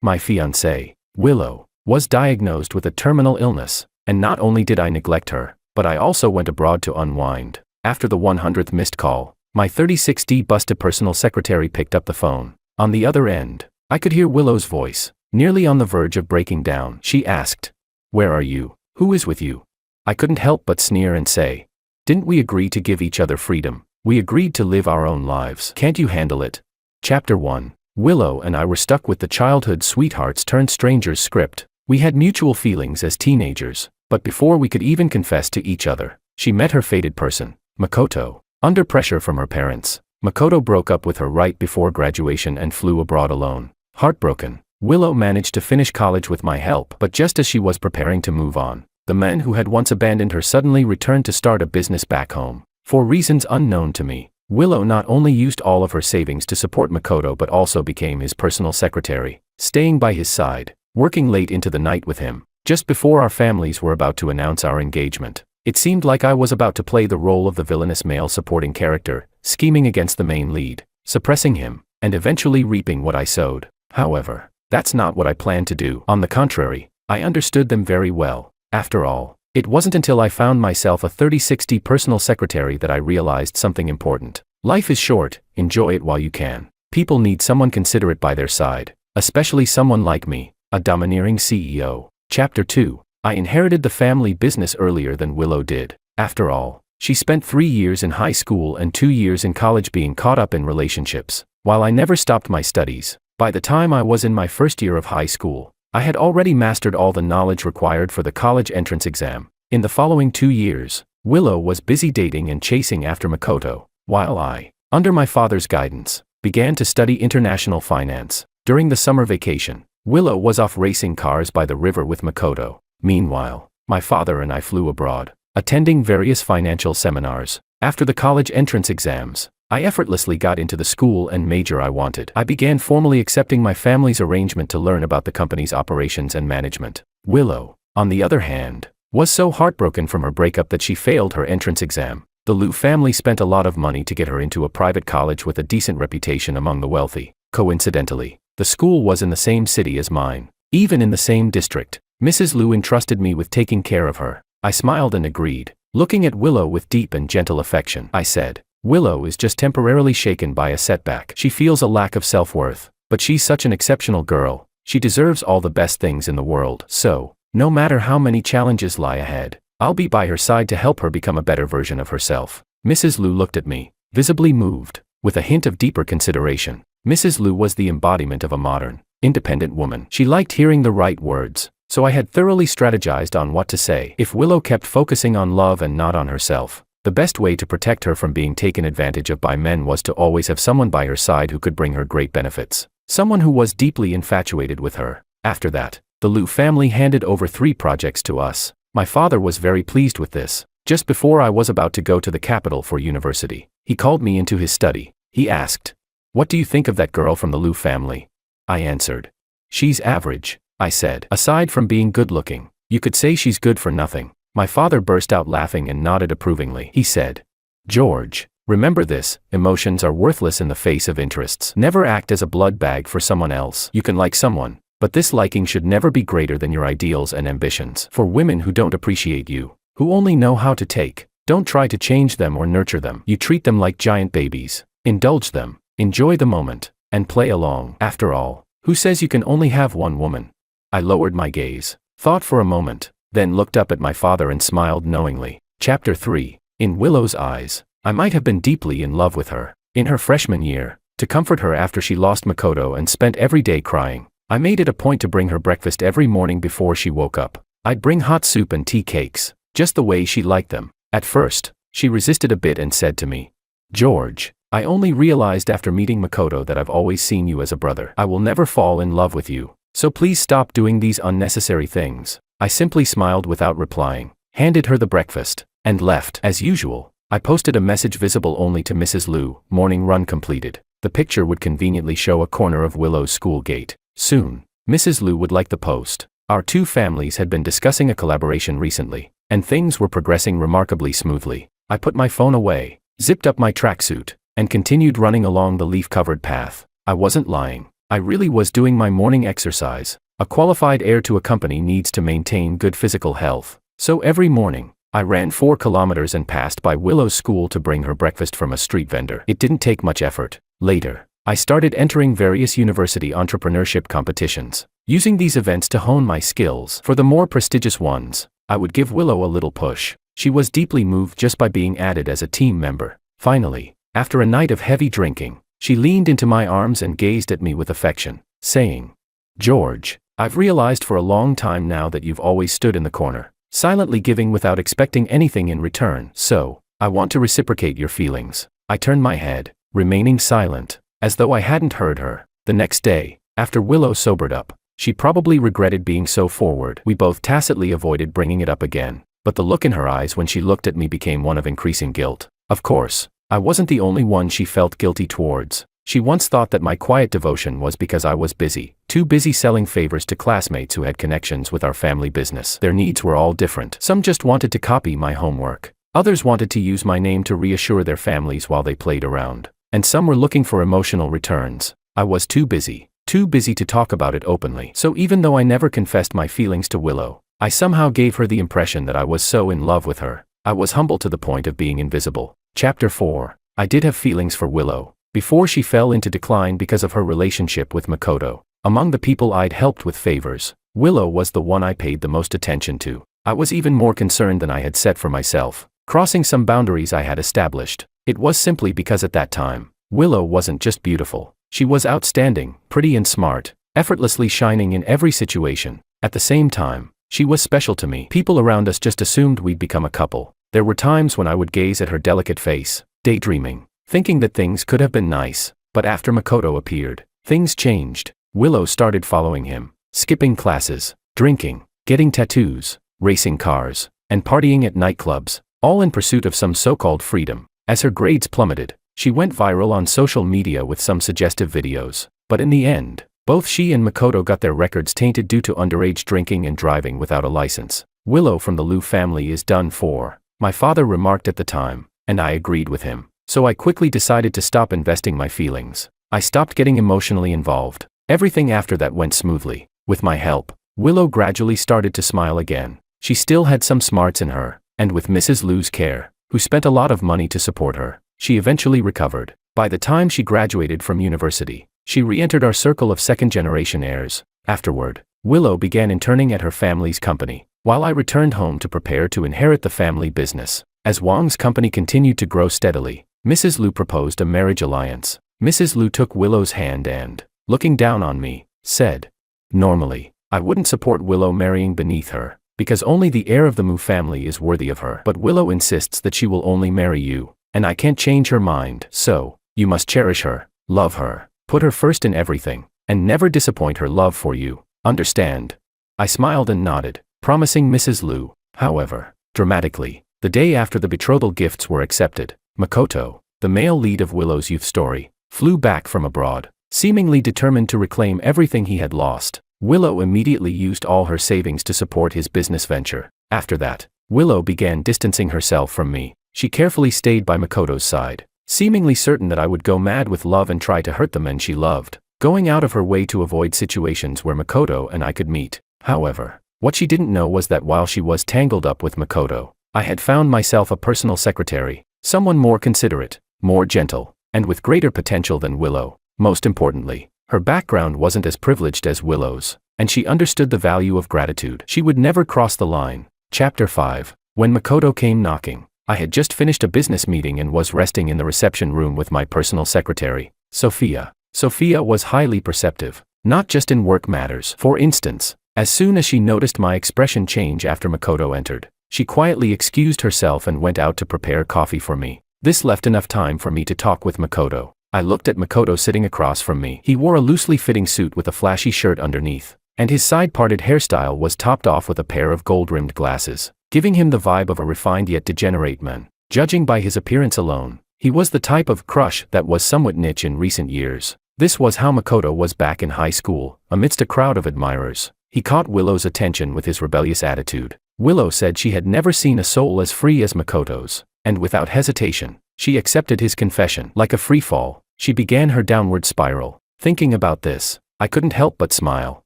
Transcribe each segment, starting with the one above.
My fiancée, Willow, was diagnosed with a terminal illness, and not only did I neglect her, but I also went abroad to unwind. After the 100th missed call, my 36D busted personal secretary picked up the phone. On the other end, I could hear Willow's voice, nearly on the verge of breaking down. She asked, "Where are you? Who is with you?" I couldn't help but sneer and say, "Didn't we agree to give each other freedom? We agreed to live our own lives. Can't you handle it?" Chapter 1. Willow and I were stuck with the childhood sweethearts turned strangers script. We had mutual feelings as teenagers, but before we could even confess to each other, she met her fated person, Makoto. Under pressure from her parents, Makoto broke up with her right before graduation and flew abroad alone. Heartbroken, Willow managed to finish college with my help, but just as she was preparing to move on, the man who had once abandoned her suddenly returned to start a business back home. For reasons unknown to me, Willow not only used all of her savings to support Makoto but also became his personal secretary, staying by his side, working late into the night with him. Just before our families were about to announce our engagement, it seemed like I was about to play the role of the villainous male supporting character, scheming against the main lead, suppressing him, and eventually reaping what I sowed. However, that's not what I planned to do. On the contrary, I understood them very well. After all, it wasn't until I found myself a 3060 personal secretary that I realized something important. Life is short, enjoy it while you can. People need someone considerate by their side, especially someone like me, a domineering CEO. Chapter 2. I inherited the family business earlier than Willow did. After all, she spent 3 years in high school and 2 years in college being caught up in relationships, while I never stopped my studies. By the time I was in my first year of high school, I had already mastered all the knowledge required for the college entrance exam. In the following 2 years, Willow was busy dating and chasing after Makoto, while I, under my father's guidance, began to study international finance. During the summer vacation, Willow was off racing cars by the river with Makoto. Meanwhile, my father and I flew abroad, attending various financial seminars. After the college entrance exams, I effortlessly got into the school and major I wanted. I began formally accepting my family's arrangement to learn about the company's operations and management. Willow, on the other hand, was so heartbroken from her breakup that she failed her entrance exam. The Liu family spent a lot of money to get her into a private college with a decent reputation among the wealthy. Coincidentally, the school was in the same city as mine, even in the same district. Mrs. Liu entrusted me with taking care of her. I smiled and agreed. Looking at Willow with deep and gentle affection, I said, "Willow is just temporarily shaken by a setback. She feels a lack of self-worth, but she's such an exceptional girl. She deserves all the best things in the world. So, no matter how many challenges lie ahead, I'll be by her side to help her become a better version of herself." Mrs. Liu looked at me, visibly moved, with a hint of deeper consideration. Mrs. Liu was the embodiment of a modern, independent woman. She liked hearing the right words, so I had thoroughly strategized on what to say. If Willow kept focusing on love and not on herself, the best way to protect her from being taken advantage of by men was to always have someone by her side who could bring her great benefits. Someone who was deeply infatuated with her. After that, the Liu family handed over 3 projects to us. My father was very pleased with this. Just before I was about to go to the capital for university, he called me into his study. He asked, "What do you think of that girl from the Liu family?" I answered, "She's average," I said. "Aside from being good-looking, you could say she's good for nothing." My father burst out laughing and nodded approvingly. He said, "George, remember this, emotions are worthless in the face of interests. Never act as a blood bag for someone else. You can like someone, but this liking should never be greater than your ideals and ambitions. For women who don't appreciate you, who only know how to take, don't try to change them or nurture them. You treat them like giant babies, indulge them, enjoy the moment, and play along. After all, who says you can only have one woman?" I lowered my gaze, thought for a moment, then looked up at my father and smiled knowingly. Chapter 3. In Willow's eyes, I might have been deeply in love with her. In her freshman year, to comfort her after she lost Makoto and spent every day crying, I made it a point to bring her breakfast every morning before she woke up. I'd bring hot soup and tea cakes, just the way she liked them. At first, she resisted a bit and said to me, "George, I only realized after meeting Makoto that I've always seen you as a brother. I will never fall in love with you, so please stop doing these unnecessary things." I simply smiled without replying, handed her the breakfast, and left. As usual, I posted a message visible only to Mrs. Liu, "Morning run completed." The picture would conveniently show a corner of Willow's school gate. Soon, Mrs. Liu would like the post. Our 2 families had been discussing a collaboration recently, and things were progressing remarkably smoothly. I put my phone away, zipped up my tracksuit, and continued running along the leaf-covered path. I wasn't lying. I really was doing my morning exercise. A qualified heir to a company needs to maintain good physical health. So every morning, I ran 4 kilometers and passed by Willow's school to bring her breakfast from a street vendor. It didn't take much effort. Later, I started entering various university entrepreneurship competitions, using these events to hone my skills. For the more prestigious ones, I would give Willow a little push. She was deeply moved just by being added as a team member. Finally, after a night of heavy drinking, she leaned into my arms and gazed at me with affection, saying, "George, I've realized for a long time now that you've always stood in the corner, silently giving without expecting anything in return. So, I want to reciprocate your feelings." I turned my head, remaining silent, as though I hadn't heard her. The next day, after Willow sobered up, she probably regretted being so forward. We both tacitly avoided bringing it up again, but the look in her eyes when she looked at me became one of increasing guilt. Of course, I wasn't the only one she felt guilty towards. She once thought that my quiet devotion was because I was busy, too busy selling favors to classmates who had connections with our family business. Their needs were all different. Some just wanted to copy my homework. Others wanted to use my name to reassure their families while they played around. And some were looking for emotional returns. I was too busy to talk about it openly. So even though I never confessed my feelings to Willow, I somehow gave her the impression that I was so in love with her. I was humble to the point of being invisible. Chapter 4. I did have feelings for Willow, before she fell into decline because of her relationship with Makoto. Among the people I'd helped with favors, Willow was the one I paid the most attention to. I was even more concerned than I had set for myself, crossing some boundaries I had established. It was simply because at that time, Willow wasn't just beautiful. She was outstanding, pretty and smart, effortlessly shining in every situation. At the same time, she was special to me. People around us just assumed we'd become a couple. There were times when I would gaze at her delicate face, daydreaming, thinking that things could have been nice. But after Makoto appeared, things changed. Willow started following him, skipping classes, drinking, getting tattoos, racing cars, and partying at nightclubs, all in pursuit of some so-called freedom. As her grades plummeted, she went viral on social media with some suggestive videos. But in the end, both she and Makoto got their records tainted due to underage drinking and driving without a license. Willow from the Liu family is done for, my father remarked at the time, and I agreed with him. So I quickly decided to stop investing my feelings. I stopped getting emotionally involved. Everything after that went smoothly. With my help, Willow gradually started to smile again. She still had some smarts in her, and with Mrs. Liu's care, who spent a lot of money to support her, she eventually recovered. By the time she graduated from university, she re-entered our circle of second-generation heirs. Afterward, Willow began interning at her family's company, while I returned home to prepare to inherit the family business. As Wang's company continued to grow steadily, Mrs. Liu proposed a marriage alliance. Mrs. Liu took Willow's hand and, looking down on me, said, "Normally, I wouldn't support Willow marrying beneath her, because only the heir of the Mu family is worthy of her. But Willow insists that she will only marry you, and I can't change her mind. So, you must cherish her, love her, put her first in everything, and never disappoint her love for you. Understand?" I smiled and nodded, promising Mrs. Liu. However, dramatically, the day after the betrothal gifts were accepted, Makoto, the male lead of Willow's youth story, flew back from abroad, seemingly determined to reclaim everything he had lost. Willow immediately used all her savings to support his business venture. After that, Willow began distancing herself from me. She carefully stayed by Makoto's side, seemingly certain that I would go mad with love and try to hurt the men she loved, going out of her way to avoid situations where Makoto and I could meet. However, what she didn't know was that while she was tangled up with Makoto, I had found myself a personal secretary, someone more considerate, more gentle, and with greater potential than Willow. Most importantly, her background wasn't as privileged as Willow's, and she understood the value of gratitude. She would never cross the line. Chapter 5. When Makoto came knocking, I had just finished a business meeting and was resting in the reception room with my personal secretary, Sophia. Sophia was highly perceptive, not just in work matters. For instance, as soon as she noticed my expression change after Makoto entered, she quietly excused herself and went out to prepare coffee for me. This left enough time for me to talk with Makoto. I looked at Makoto sitting across from me. He wore a loosely fitting suit with a flashy shirt underneath, and his side-parted hairstyle was topped off with a pair of gold-rimmed glasses, giving him the vibe of a refined yet degenerate man. Judging by his appearance alone, he was the type of crush that was somewhat niche in recent years. This was how Makoto was back in high school, amidst a crowd of admirers. He caught Willow's attention with his rebellious attitude. Willow said she had never seen a soul as free as Makoto's, and without hesitation, she accepted his confession. Like a free fall, she began her downward spiral. Thinking about this, I couldn't help but smile,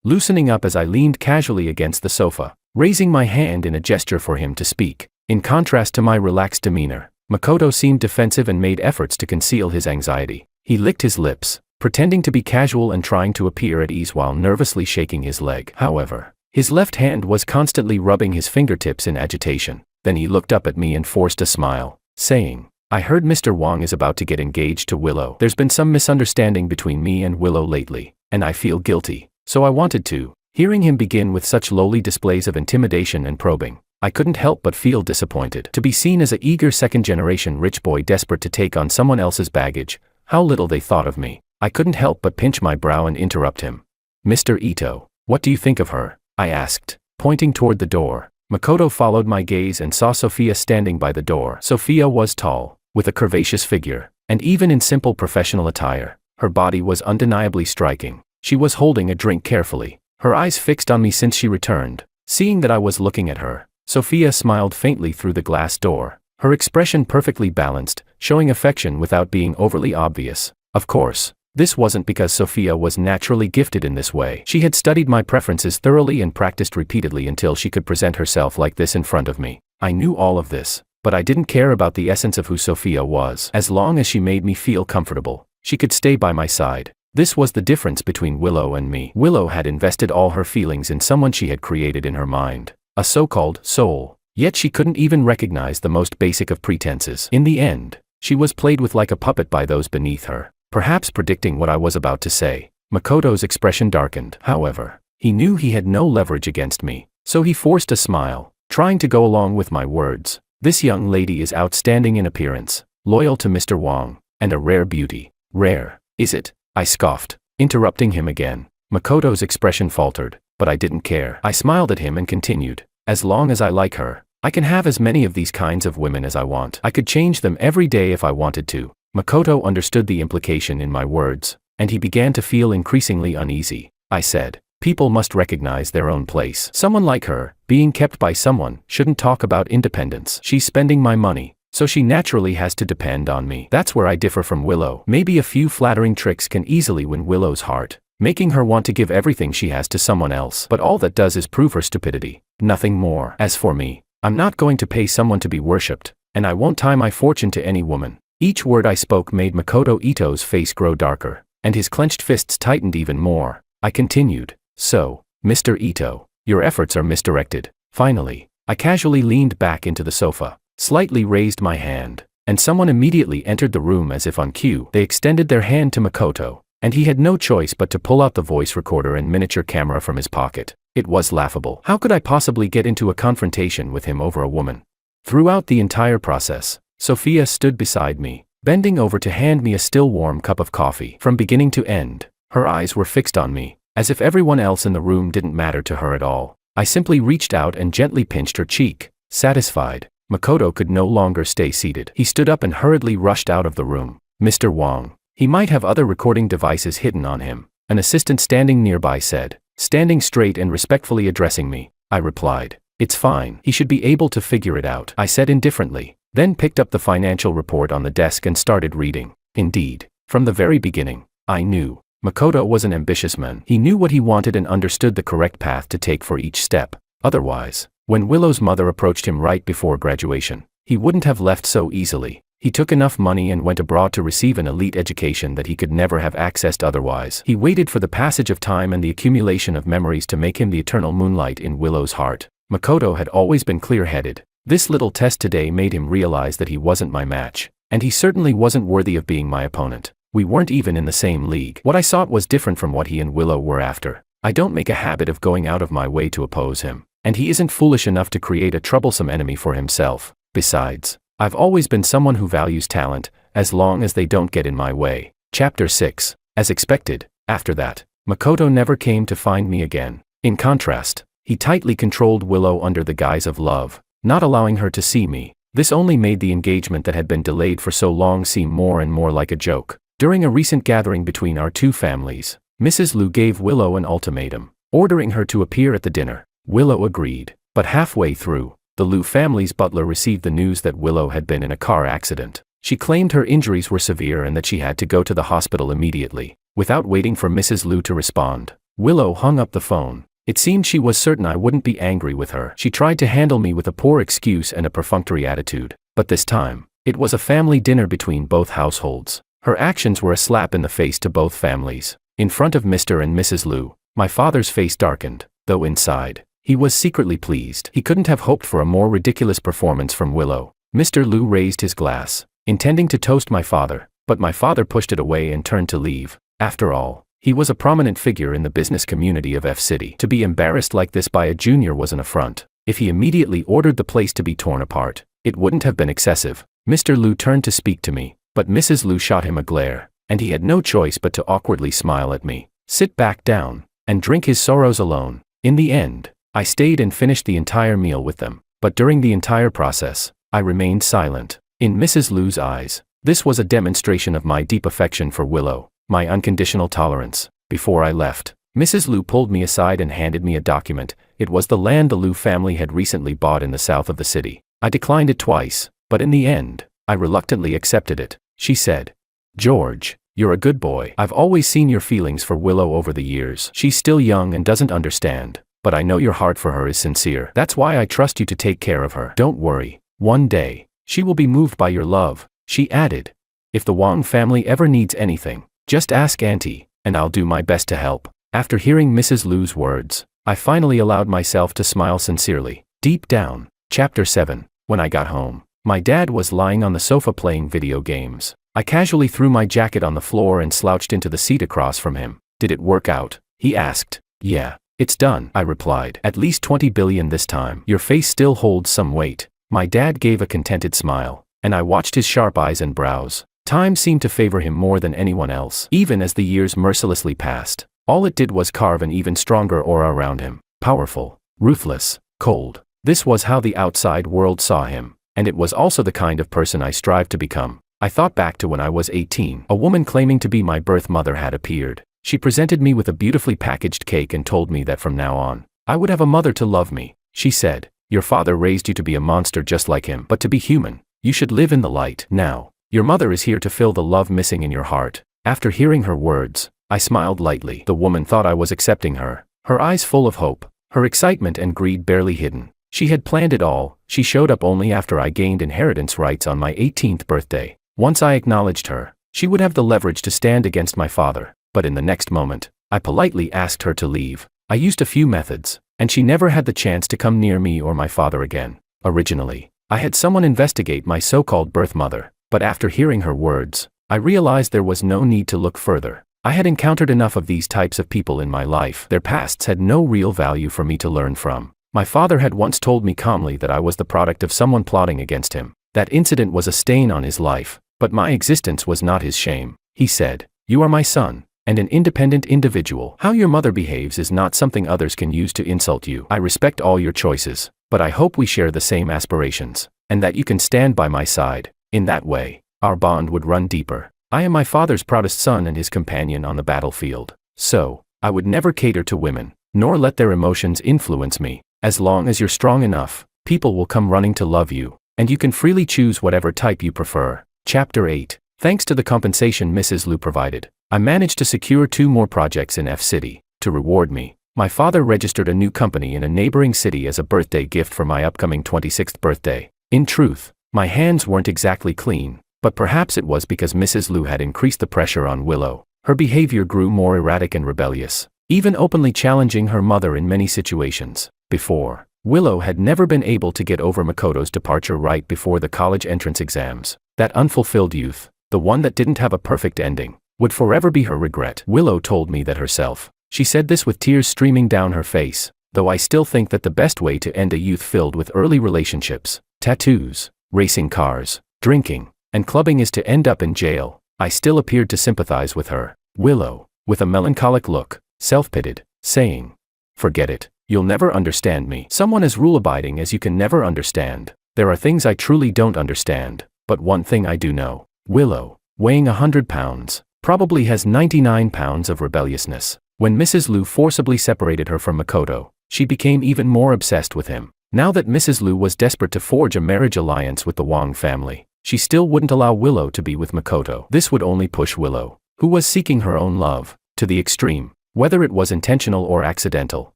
loosening up as I leaned casually against the sofa, raising my hand in a gesture for him to speak. In contrast to my relaxed demeanor, Makoto seemed defensive and made efforts to conceal his anxiety. He licked his lips, pretending to be casual and trying to appear at ease while nervously shaking his leg. However, his left hand was constantly rubbing his fingertips in agitation. Then he looked up at me and forced a smile, saying, "I heard Mr. Wong is about to get engaged to Willow. There's been some misunderstanding between me and Willow lately, and I feel guilty, so I wanted to." Hearing him begin with such lowly displays of intimidation and probing, I couldn't help but feel disappointed. To be seen as a eager second-generation rich boy desperate to take on someone else's baggage, how little they thought of me. I couldn't help but pinch my brow and interrupt him. "Mr. Ito, what do you think of her?" I asked, pointing toward the door. Makoto followed my gaze and saw Sophia standing by the door. Sophia was tall, with a curvaceous figure, and even in simple professional attire, her body was undeniably striking. She was holding a drink carefully, her eyes fixed on me since she returned. Seeing that I was looking at her, Sophia smiled faintly through the glass door, her expression perfectly balanced, showing affection without being overly obvious. Of course, this wasn't because Sophia was naturally gifted in this way. She had studied my preferences thoroughly and practiced repeatedly until she could present herself like this in front of me. I knew all of this, but I didn't care about the essence of who Sophia was. As long as she made me feel comfortable, she could stay by my side. This was the difference between Willow and me. Willow had invested all her feelings in someone she had created in her mind, a so-called soul, yet she couldn't even recognize the most basic of pretenses. In the end, she was played with like a puppet by those beneath her. Perhaps predicting what I was about to say, Makoto's expression darkened. However, he knew he had no leverage against me, so he forced a smile, trying to go along with my words. "This young lady is outstanding in appearance, loyal to Mr. Wong, and a rare beauty." "Rare, is it?" I scoffed, interrupting him again. Makoto's expression faltered, but I didn't care. I smiled at him and continued, "As long as I like her, I can have as many of these kinds of women as I want. I could change them every day if I wanted to." Makoto understood the implication in my words, and he began to feel increasingly uneasy. I said, "People must recognize their own place. Someone like her, being kept by someone, shouldn't talk about independence. She's spending my money, so she naturally has to depend on me." That's where I differ from Willow. Maybe a few flattering tricks can easily win Willow's heart, making her want to give everything she has to someone else. But all that does is prove her stupidity, nothing more. As for me, I'm not going to pay someone to be worshipped, and I won't tie my fortune to any woman. Each word I spoke made Makoto Ito's face grow darker, and his clenched fists tightened even more. I continued, "So, Mr. Ito, your efforts are misdirected." Finally, I casually leaned back into the sofa, slightly raised my hand, and someone immediately entered the room as if on cue. They extended their hand to Makoto, and he had no choice but to pull out the voice recorder and miniature camera from his pocket. It was laughable. How could I possibly get into a confrontation with him over a woman? Throughout the entire process, Sophia stood beside me, bending over to hand me a still warm cup of coffee. From beginning to end, her eyes were fixed on me, as if everyone else in the room didn't matter to her at all. I simply reached out and gently pinched her cheek. Satisfied, Makoto could no longer stay seated. He stood up and hurriedly rushed out of the room. "Mr. Wong, he might have other recording devices hidden on him," an assistant standing nearby said, standing straight and respectfully addressing me. I replied, "It's fine. He should be able to figure it out," I said indifferently, then picked up the financial report on the desk and started reading. Indeed, from the very beginning, I knew Makoto was an ambitious man. He knew what he wanted and understood the correct path to take for each step. Otherwise, when Willow's mother approached him right before graduation, he wouldn't have left so easily. He took enough money and went abroad to receive an elite education that he could never have accessed otherwise. He waited for the passage of time and the accumulation of memories to make him the eternal moonlight in Willow's heart. Makoto had always been clear-headed. This little test today made him realize that he wasn't my match, and he certainly wasn't worthy of being my opponent. We weren't even in the same league. What I sought was different from what he and Willow were after. I don't make a habit of going out of my way to oppose him, and he isn't foolish enough to create a troublesome enemy for himself. Besides, I've always been someone who values talent, as long as they don't get in my way. Chapter 6. As expected, after that, Makoto never came to find me again. In contrast, he tightly controlled Willow under the guise of love, not allowing her to see me. This only made the engagement that had been delayed for so long seem more and more like a joke. During a recent gathering between our two families, Mrs. Liu gave Willow an ultimatum, ordering her to appear at the dinner. Willow agreed, but halfway through, the Liu family's butler received the news that Willow had been in a car accident. She claimed her injuries were severe and that she had to go to the hospital immediately. Without waiting for Mrs. Liu to respond, Willow hung up the phone. It seemed she was certain I wouldn't be angry with her. She tried to handle me with a poor excuse and a perfunctory attitude. But this time, it was a family dinner between both households. Her actions were a slap in the face to both families. In front of Mr. and Mrs. Liu, my father's face darkened, though inside, he was secretly pleased. He couldn't have hoped for a more ridiculous performance from Willow. Mr. Liu raised his glass, intending to toast my father, but my father pushed it away and turned to leave. After all, he was a prominent figure in the business community of F-City. To be embarrassed like this by a junior was an affront. If he immediately ordered the place to be torn apart, it wouldn't have been excessive. Mr. Liu turned to speak to me, but Mrs. Liu shot him a glare, and he had no choice but to awkwardly smile at me, sit back down, and drink his sorrows alone. In the end, I stayed and finished the entire meal with them, but during the entire process, I remained silent. In Mrs. Liu's eyes, this was a demonstration of my deep affection for Willow, my unconditional tolerance. Before I left, Mrs. Liu pulled me aside and handed me a document. It was the land the Liu family had recently bought in the south of the city. I declined it twice, but in the end, I reluctantly accepted it. She said, "George, you're a good boy. I've always seen your feelings for Willow over the years. She's still young and doesn't understand, but I know your heart for her is sincere. That's why I trust you to take care of her. Don't worry, one day, she will be moved by your love." She added, "If the Wang family ever needs anything, just ask Auntie, and I'll do my best to help." After hearing Mrs. Liu's words, I finally allowed myself to smile sincerely. Deep down. Chapter 7. When I got home, my dad was lying on the sofa playing video games. I casually threw my jacket on the floor and slouched into the seat across from him. "Did it work out?" he asked. "Yeah, it's done," I replied. "At least 20 billion this time. Your face still holds some weight." My dad gave a contented smile, and I watched his sharp eyes and brows. Time seemed to favor him more than anyone else. Even as the years mercilessly passed, all it did was carve an even stronger aura around him. Powerful, ruthless, cold. This was how the outside world saw him, and it was also the kind of person I strived to become. I thought back to when I was 18. A woman claiming to be my birth mother had appeared. She presented me with a beautifully packaged cake and told me that from now on, I would have a mother to love me. She said, "Your father raised you to be a monster just like him, but to be human, you should live in the light. Now, your mother is here to fill the love missing in your heart." After hearing her words, I smiled lightly. The woman thought I was accepting her, her eyes full of hope, her excitement and greed barely hidden. She had planned it all. She showed up only after I gained inheritance rights on my 18th birthday. Once I acknowledged her, she would have the leverage to stand against my father. But in the next moment, I politely asked her to leave. I used a few methods, and she never had the chance to come near me or my father again. Originally, I had someone investigate my so-called birth mother, but after hearing her words, I realized there was no need to look further. I had encountered enough of these types of people in my life. Their pasts had no real value for me to learn from. My father had once told me calmly that I was the product of someone plotting against him. That incident was a stain on his life, but my existence was not his shame. He said, "You are my son, and an independent individual. How your mother behaves is not something others can use to insult you. I respect all your choices, but I hope we share the same aspirations, and that you can stand by my side. In that way, our bond would run deeper. I am my father's proudest son and his companion on the battlefield. So, I would never cater to women, nor let their emotions influence me. As long as you're strong enough, people will come running to love you, and you can freely choose whatever type you prefer." Chapter 8. Thanks to the compensation Mrs. Liu provided, I managed to secure 2 more projects in F-City. To reward me, my father registered a new company in a neighboring city as a birthday gift for my upcoming 26th birthday. In truth, my hands weren't exactly clean, but perhaps it was because Mrs. Liu had increased the pressure on Willow. Her behavior grew more erratic and rebellious, even openly challenging her mother in many situations. Before, Willow had never been able to get over Makoto's departure right before the college entrance exams. That unfulfilled youth, the one that didn't have a perfect ending, would forever be her regret. Willow told me that herself. She said this with tears streaming down her face, though I still think that the best way to end a youth filled with early relationships, tattoos, racing cars, drinking, and clubbing is to end up in jail. I still appeared to sympathize with her. Willow, with a melancholic look, self-pitied, saying, "Forget it. You'll never understand me." Someone as rule-abiding as you can never understand. There are things I truly don't understand, but one thing I do know. Willow, weighing 100 pounds, probably has 99 pounds of rebelliousness. When Mrs. Liu forcibly separated her from Makoto, she became even more obsessed with him. Now that Mrs. Liu was desperate to forge a marriage alliance with the Wang family, she still wouldn't allow Willow to be with Makoto. This would only push Willow, who was seeking her own love, to the extreme. Whether it was intentional or accidental,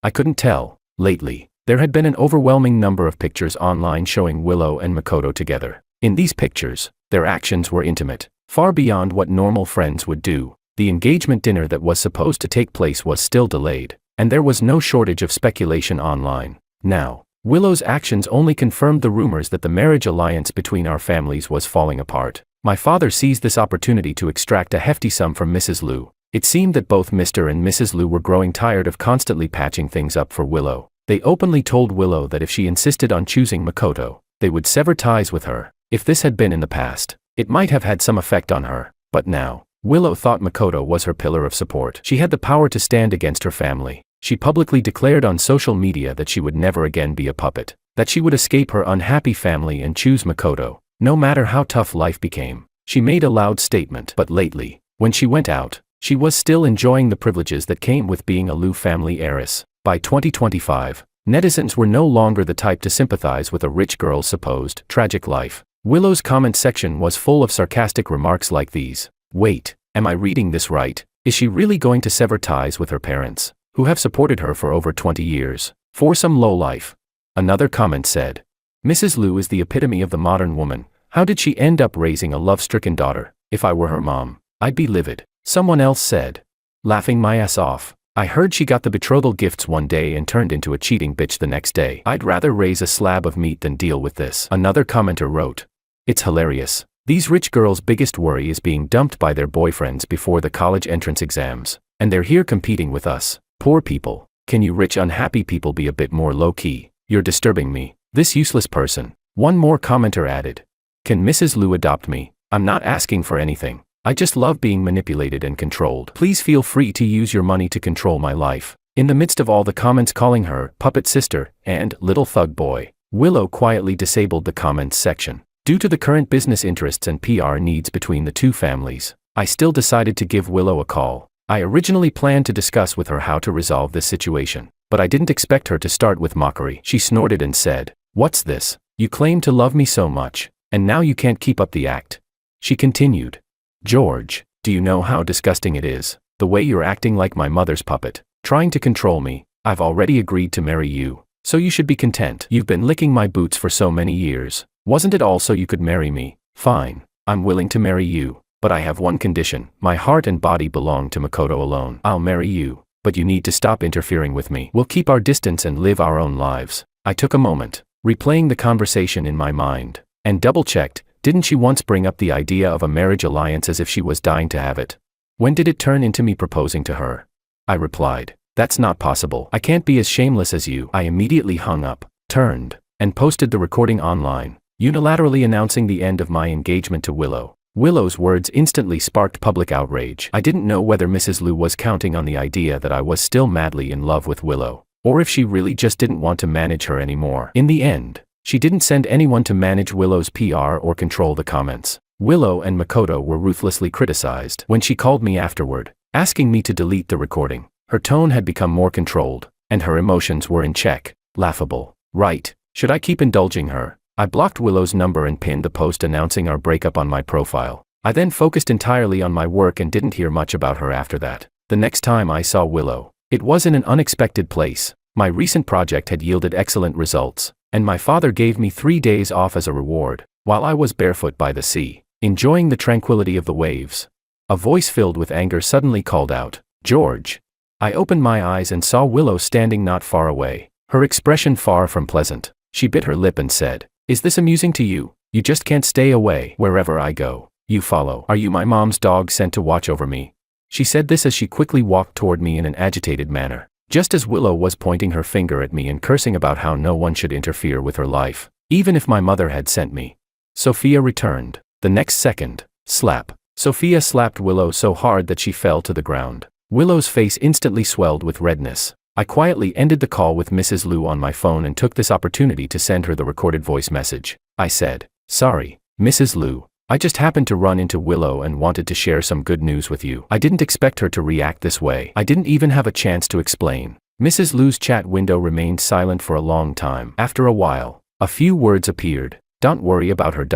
I couldn't tell. Lately, there had been an overwhelming number of pictures online showing Willow and Makoto together. In these pictures, their actions were intimate, far beyond what normal friends would do. The engagement dinner that was supposed to take place was still delayed, and there was no shortage of speculation online. Now, Willow's actions only confirmed the rumors that the marriage alliance between our families was falling apart. My father seized this opportunity to extract a hefty sum from Mrs. Liu. It seemed that both Mr. and Mrs. Liu were growing tired of constantly patching things up for Willow. They openly told Willow that if she insisted on choosing Makoto, they would sever ties with her. If this had been in the past, it might have had some effect on her, but now, Willow thought Makoto was her pillar of support. She had the power to stand against her family. She publicly declared on social media that she would never again be a puppet, that she would escape her unhappy family and choose Makoto, no matter how tough life became. She made a loud statement, but lately, when she went out, she was still enjoying the privileges that came with being a Liu family heiress. By 2025, netizens were no longer the type to sympathize with a rich girl's supposed tragic life. Willow's comment section was full of sarcastic remarks like these. Wait, am I reading this right? Is she really going to sever ties with her parents, who have supported her for over 20 years, for some lowlife? Another comment said, Mrs. Liu is the epitome of the modern woman. How did she end up raising a love-stricken daughter? If I were her mom, I'd be livid. Someone else said, laughing my ass off. I heard she got the betrothal gifts one day and turned into a cheating bitch the next day. I'd rather raise a slab of meat than deal with this. Another commenter wrote, it's hilarious. These rich girls' biggest worry is being dumped by their boyfriends before the college entrance exams, and they're here competing with us, poor people. Can you rich unhappy people be a bit more low-key? You're disturbing me, this useless person. One more commenter added, can Mrs. Liu adopt me? I'm not asking for anything. I just love being manipulated and controlled. Please feel free to use your money to control my life. In the midst of all the comments calling her puppet sister and little thug boy, Willow quietly disabled the comments section. Due to the current business interests and PR needs between the two families, I still decided to give Willow a call. I originally planned to discuss with her how to resolve this situation, but I didn't expect her to start with mockery. She snorted and said, what's this? You claim to love me so much, and now you can't keep up the act. She continued, George, do you know how disgusting it is, the way you're acting like my mother's puppet, trying to control me? I've already agreed to marry you, so you should be content. You've been licking my boots for so many years. Wasn't it all so you could marry me? Fine, I'm willing to marry you, but I have one condition. My heart and body belong to Makoto alone. I'll marry you, but you need to stop interfering with me. We'll keep our distance and live our own lives. I took a moment, replaying the conversation in my mind, and double-checked. Didn't she once bring up the idea of a marriage alliance as if she was dying to have it? When did it turn into me proposing to her? I replied, that's not possible. I can't be as shameless as you. I immediately hung up, turned, and posted the recording online, unilaterally announcing the end of my engagement to Willow. Willow's words instantly sparked public outrage. I didn't know whether Mrs. Liu was counting on the idea that I was still madly in love with Willow, or if she really just didn't want to manage her anymore. In the end, she didn't send anyone to manage Willow's PR or control the comments. Willow and Makoto were ruthlessly criticized. When she called me afterward, asking me to delete the recording, her tone had become more controlled, and her emotions were in check. Laughable, right? Should I keep indulging her? I blocked Willow's number and pinned the post announcing our breakup on my profile. I then focused entirely on my work and didn't hear much about her after that. The next time I saw Willow, it was in an unexpected place. My recent project had yielded excellent results, and my father gave me 3 days off as a reward, while I was barefoot by the sea, enjoying the tranquility of the waves. A voice filled with anger suddenly called out, George. I opened my eyes and saw Willow standing not far away, her expression far from pleasant. She bit her lip and said, is this amusing to you? You just can't stay away. Wherever I go, you follow. Are you my mom's dog sent to watch over me? She said this as she quickly walked toward me in an agitated manner, just as Willow was pointing her finger at me and cursing about how no one should interfere with her life, even if my mother had sent me. Sophia returned. The next second, slap. Sophia slapped Willow so hard that she fell to the ground. Willow's face instantly swelled with redness. I quietly ended the call with Mrs. Liu on my phone and took this opportunity to send her the recorded voice message. I said, sorry, Mrs. Liu, I just happened to run into Willow and wanted to share some good news with you. I didn't expect her to react this way. I didn't even have a chance to explain. Mrs. Liu's chat window remained silent for a long time. After a while, a few words appeared. Don't worry about her.